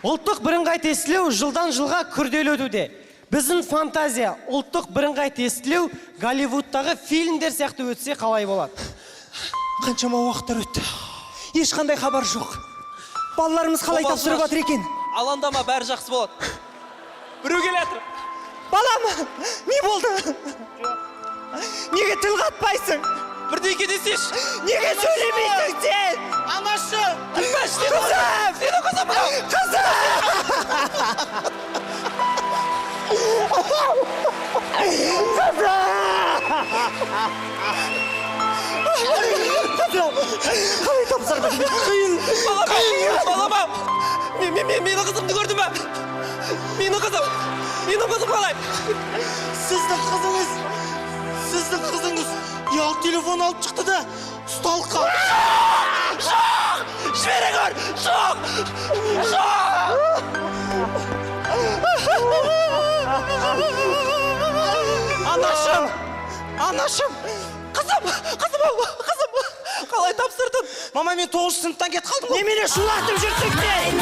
Ұлттық бірыңғай тестілеу жылдан жылға күрделенуде. Біздің фантазия ұлттық бірыңғай тестілеу Голливудтағы фильмдер сияқты өтсе қалай болады? Қаншама уақыттар өтті. Ешқандай хабар жоқ. Балаларымыз қалай тапсырып жатыр екен? Алаңдама, бәрі жақсы болады. Біреу келе жатыр. Балам, не болды? Неге тіл қатпайсың? Бірдеңе десеш. Неге сөйлемейсің сен? Анашы! Қызым! Сені қызым! Қызым! Қалай тапсырдың? Қиын. Балама! Менің қызымды көрді ме? Менің қызым қалай? Сіздің қызыңыз ұялы телефон алып шықты да ұсталып қалды. Жоқ! Жібере көр! Жоқ! Анашым! Қызым! Қалай тапсырдың? Мама, мен 9 сыныптан кет қалдым. Немене шулатып жүрсің сен?